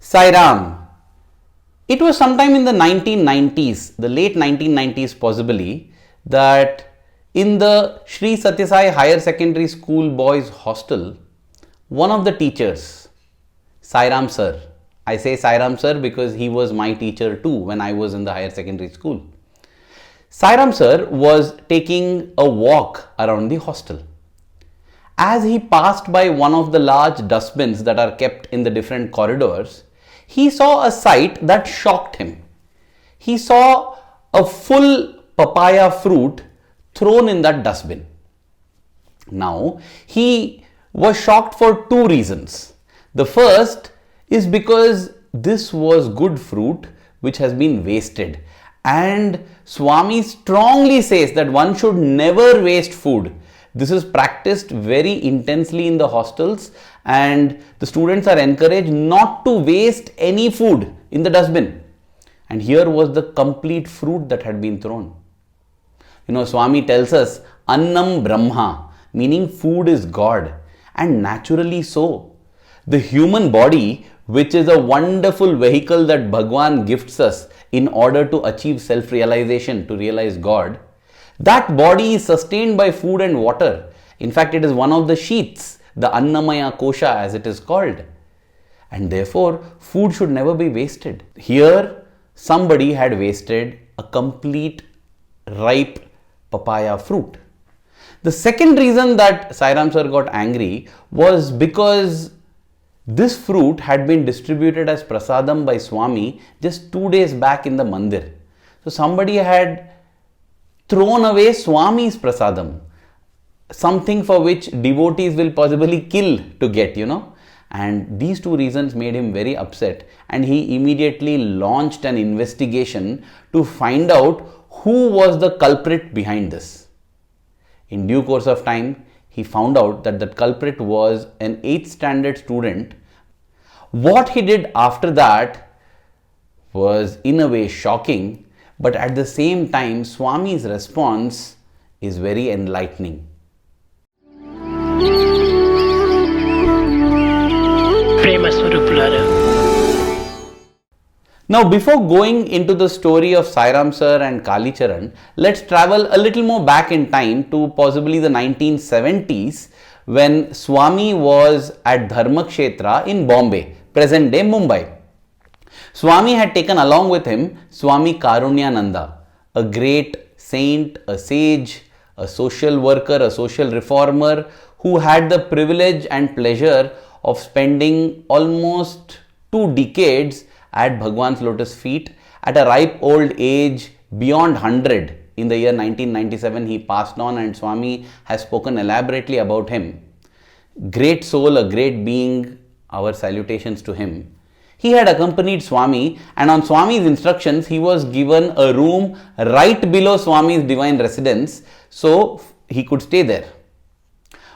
Sairam. It was sometime in the 1990s, the late 1990s possibly, that in the Sri Sathya Sai Higher Secondary School Boys Hostel, one of the teachers, Sairam sir, I say Sairam sir because he was my teacher too when I was in the higher secondary school. Sairam sir was taking a walk around the hostel. As he passed by one of the large dustbins that are kept in the different corridors, he saw a sight that shocked him. He saw a full papaya fruit thrown in that dustbin. Now, he was shocked for two reasons. The first is because this was good fruit which has been wasted. And Swami strongly says that one should never waste food. This is practiced very intensely in the hostels, and the students are encouraged not to waste any food in the dustbin. And here was the complete fruit that had been thrown. Swami tells us Annam Brahma, meaning food is God, and naturally so. The human body, which is a wonderful vehicle that Bhagwan gifts us in order to achieve self-realization, to realize God, that body is sustained by food and water. In fact, it is one of the sheaths, the Annamaya Kosha as it is called. And therefore, food should never be wasted. Here, somebody had wasted a complete ripe papaya fruit. The second reason that Sairam sir got angry was because this fruit had been distributed as Prasadam by Swami just 2 days back in the mandir. So somebody had thrown away Swami's Prasadam, something for which devotees will possibly kill to get, And these two reasons made him very upset, and he immediately launched an investigation to find out who was the culprit behind this. In due course of time, he found out that the culprit was an 8th standard student. What he did after that was in a way shocking, but at the same time, Swami's response is very enlightening. Now, before going into the story of Sairam sir and Kalicharan, let's travel a little more back in time to possibly the 1970s when Swami was at Dharmakshetra in Bombay, present day Mumbai. Swami had taken along with him Swami Karunyananda, a great saint, a sage, a social worker, a social reformer who had the privilege and pleasure of spending almost 2 decades at Bhagwan's lotus feet. At a ripe old age, beyond 100, in the year 1997, he passed on, and Swami has spoken elaborately about him. Great soul, a great being, our salutations to him. He had accompanied Swami, and on Swami's instructions, he was given a room right below Swami's divine residence, so he could stay there.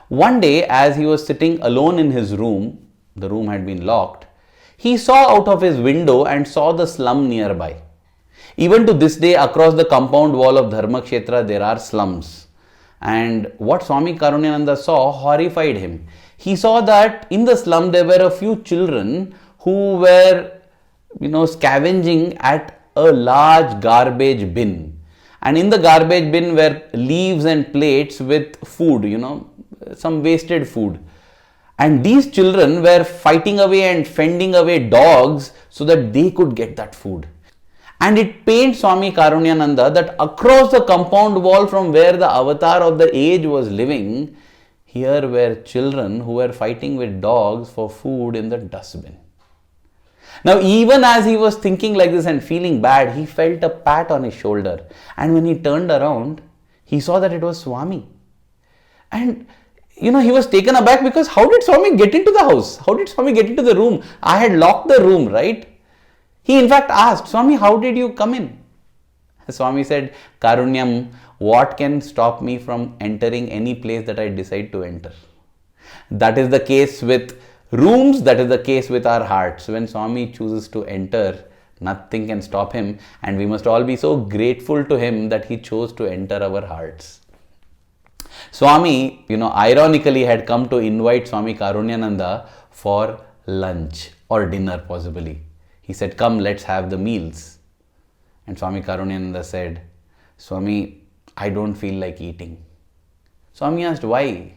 One day, as he was sitting alone in his room, the room had been locked, he saw out of his window and saw the slum nearby. Even to this day, across the compound wall of Dharmakshetra, there are slums. And what Swami Karunyananda saw horrified him. He saw that in the slum there were a few children who were, scavenging at a large garbage bin. And in the garbage bin were leaves and plates with food, some wasted food. And these children were fighting away and fending away dogs so that they could get that food. And it pained Swami Karunyananda that across the compound wall from where the avatar of the age was living, here were children who were fighting with dogs for food in the dustbin. Now, even as he was thinking like this and feeling bad, he felt a pat on his shoulder. And when he turned around, he saw that it was Swami. And he was taken aback because how did Swami get into the house? How did Swami get into the room? I had locked the room, right? He in fact asked, Swami, how did you come in? Swami said, Karunyam, what can stop me from entering any place that I decide to enter? That is the case with rooms, that is the case with our hearts. When Swami chooses to enter, nothing can stop him, and we must all be so grateful to him that he chose to enter our hearts. Swami, ironically had come to invite Swami Karunyananda for lunch or dinner possibly. He said, come, let's have the meals. And Swami Karunyananda said, Swami, I don't feel like eating. Swami asked, why? He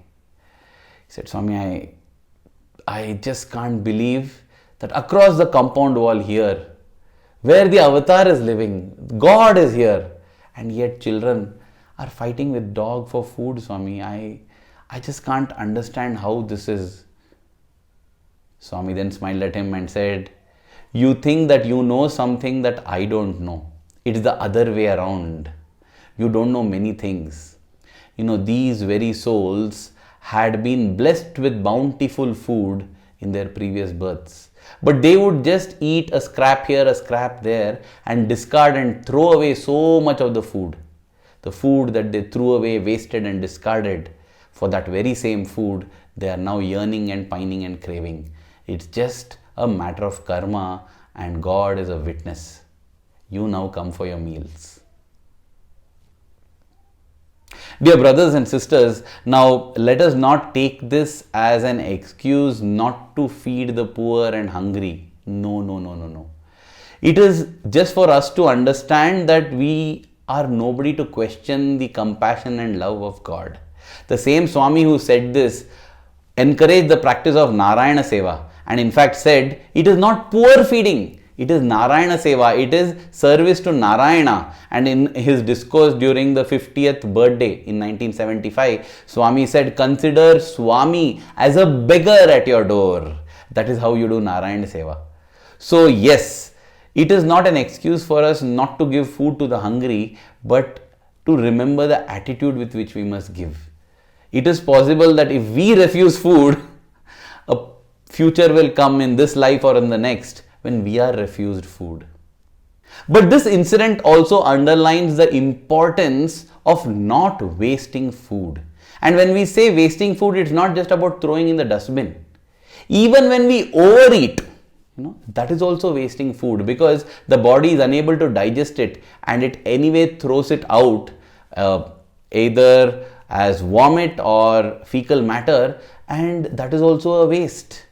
said, Swami, I just can't believe that across the compound wall here, where the avatar is living, God is here, and yet children are fighting with dog for food, Swami. I just can't understand how this is. Swami then smiled at him and said, you think that you know something that I don't know. It's the other way around. You don't know many things. These very souls had been blessed with bountiful food in their previous births. But they would just eat a scrap here, a scrap there, and discard and throw away so much of the food. The food that they threw away, wasted and discarded, for that very same food, they are now yearning and pining and craving. It's just a matter of karma, and God is a witness. You now come for your meals. Dear brothers and sisters, now let us not take this as an excuse not to feed the poor and hungry. No. It is just for us to understand that we are nobody to question the compassion and love of God. The same Swami who said this encouraged the practice of Narayana Seva, and in fact said, it is not poor feeding. It is Narayana Seva, it is service to Narayana. And in his discourse during the 50th birthday in 1975, Swami said, consider Swami as a beggar at your door. That is how you do Narayana Seva. So yes, it is not an excuse for us not to give food to the hungry, but to remember the attitude with which we must give. It is possible that if we refuse food, a future will come in this life or in the next when we are refused food. But this incident also underlines the importance of not wasting food. And when we say wasting food, it's not just about throwing in the dustbin. Even when we overeat, that is also wasting food, because the body is unable to digest it and it anyway throws it out either as vomit or fecal matter, and that is also a waste.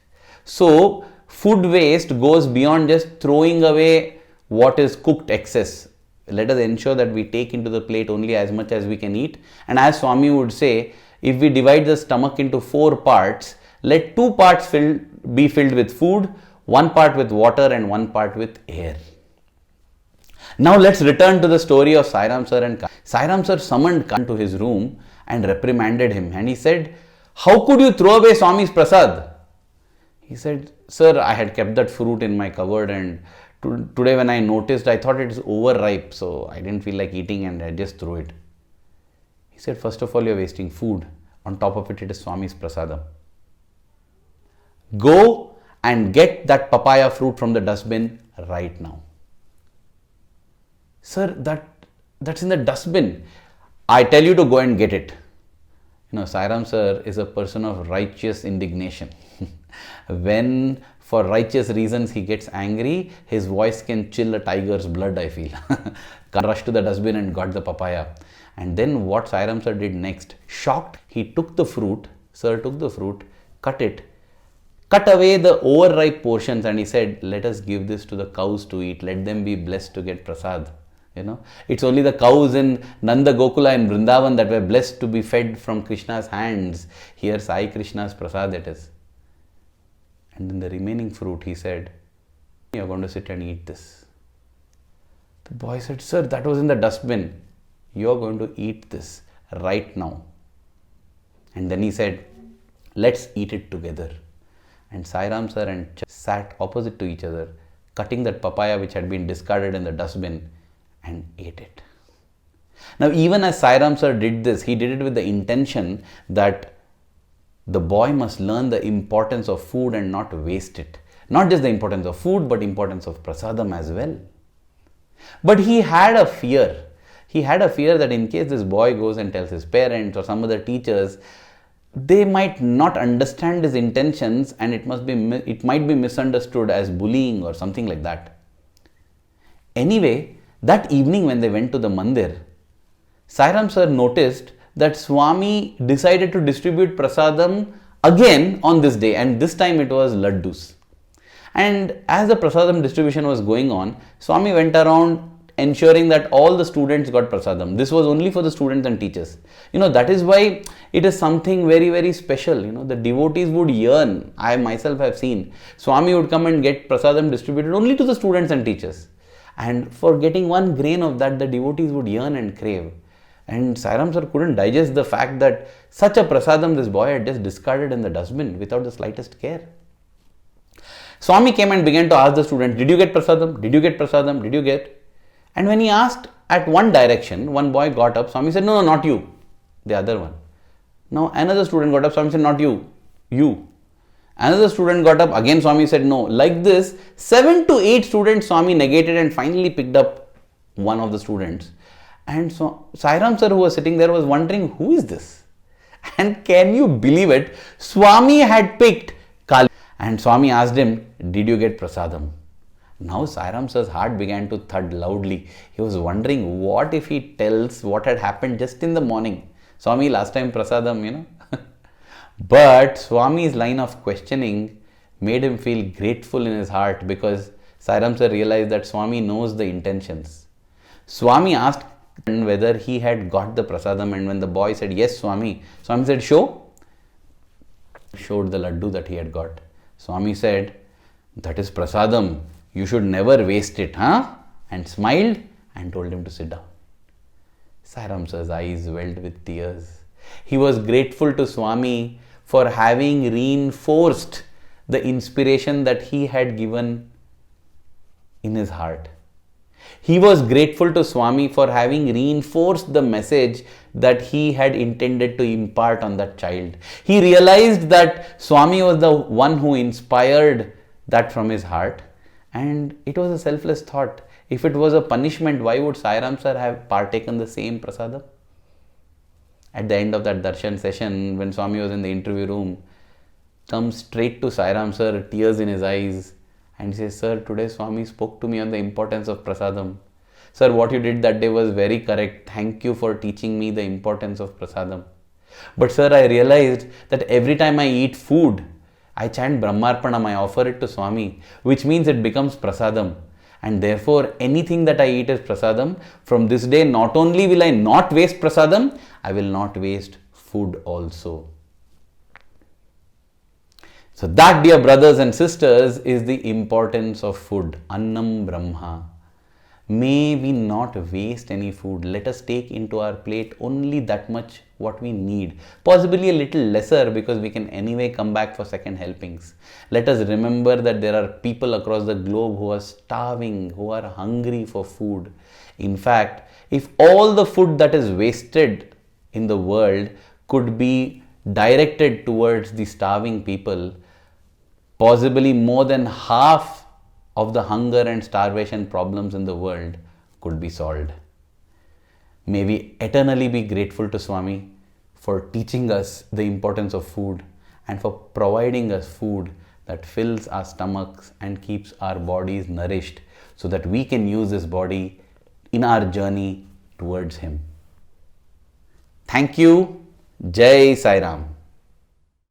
So food waste goes beyond just throwing away what is cooked excess. Let us ensure that we take into the plate only as much as we can eat. And as Swami would say, if we divide the stomach into 4 parts, let 2 parts be filled with food, 1 part with water and 1 part with air. Now let's return to the story of Sairam sir and Kalicharan. Sairam sir summoned Kalicharan to his room and reprimanded him, and he said, how could you throw away Swami's prasad? He said, sir, I had kept that fruit in my cupboard, and today when I noticed, I thought it is overripe, so I didn't feel like eating and I just threw it. He said, first of all, you are wasting food. On top of it, it is Swami's prasadam. Go and get that papaya fruit from the dustbin right now. Sir, that's in the dustbin. I tell you to go and get it. Sairam sir is a person of righteous indignation. When for righteous reasons he gets angry, his voice can chill a tiger's blood, I feel. Rushed to the dustbin and got the papaya. And then what Sairam sir did next, shocked, he took the fruit, cut it, cut away the overripe portions, and he said, let us give this to the cows to eat. Let them be blessed to get prasad. It's only the cows in Nanda Gokula and Vrindavan that were blessed to be fed from Krishna's hands. Here Sai Krishna's prasad it is. And in the remaining fruit, he said, you are going to sit and eat this. The boy said, sir, that was in the dustbin. You are going to eat this right now. And then he said, let's eat it together. And Sairam sir and Ch sat opposite to each other, cutting that papaya which had been discarded in the dustbin, and ate it. Now, even as Sairam sir did this, he did it with the intention that the boy must learn the importance of food and not waste it. Not just the importance of food, but importance of prasadam as well. But he had a fear. He had a fear that in case this boy goes and tells his parents or some other teachers, they might not understand his intentions, and it might be misunderstood as bullying or something like that. Anyway, that evening when they went to the mandir, Sairam sir noticed that Swami decided to distribute prasadam again on this day, and this time it was laddus. And as the prasadam distribution was going on, Swami went around ensuring that all the students got prasadam. This was only for the students and teachers. That is why it is something very, very special. The devotees would yearn. I myself have seen Swami would come and get prasadam distributed only to the students and teachers. And for getting one grain of that, the devotees would yearn and crave. And Sairam sir couldn't digest the fact that such a prasadam this boy had just discarded in the dustbin without the slightest care. Swami came and began to ask the students, did you get prasadam? Did you get prasadam? Did you get? And when he asked at one direction, one boy got up. Swami said, no, not you. The other one. Now another student got up. Swami said, not you. You. Another student got up. Again Swami said, no. Like this, 7 to 8 students Swami negated and finally picked up one of the students. And so Sairam sir, who was sitting there, was wondering, who is this? And can you believe it? Swami had picked Kalicharan. And Swami asked him, did you get prasadam? Now Sairam sir's heart began to thud loudly. He was wondering, what if he tells what had happened just in the morning? Swami, last time prasadam, But Swami's line of questioning made him feel grateful in his heart, because Sairam sir realized that Swami knows the intentions. Swami asked whether he had got the prasadam, and when the boy said, yes Swami, Swami said, show. Showed the laddu that he had got. Swami said, that is prasadam. You should never waste it, huh? And smiled and told him to sit down. Sairam sir's eyes welled with tears. He was grateful to Swami for having reinforced the inspiration that he had given in his heart. He was grateful to Swami for having reinforced the message that he had intended to impart on that child. He realized that Swami was the one who inspired that from his heart, and it was a selfless thought. If it was a punishment, why would Sairam sir have partaken the same prasadam? At the end of that darshan session, when Swami was in the interview room, comes straight to Sairam sir, tears in his eyes, and he says, sir, today Swami spoke to me on the importance of prasadam. Sir, what you did that day was very correct. Thank you for teaching me the importance of prasadam. But sir, I realized that every time I eat food, I chant Brahmarpanam, I offer it to Swami, which means it becomes prasadam. And therefore, anything that I eat is prasadam. From this day, not only will I not waste prasadam, I will not waste food also. So that, dear brothers and sisters, is the importance of food. Annam Brahma. May we not waste any food. Let us take into our plate only that much what we need. Possibly a little lesser, because we can anyway come back for second helpings. Let us remember that there are people across the globe who are starving, who are hungry for food. In fact, if all the food that is wasted in the world could be directed towards the starving people, possibly more than half of the hunger and starvation problems in the world could be solved. May we eternally be grateful to Swami for teaching us the importance of food and for providing us food that fills our stomachs and keeps our bodies nourished, so that we can use this body in our journey towards Him. Thank you. Jai Sairam.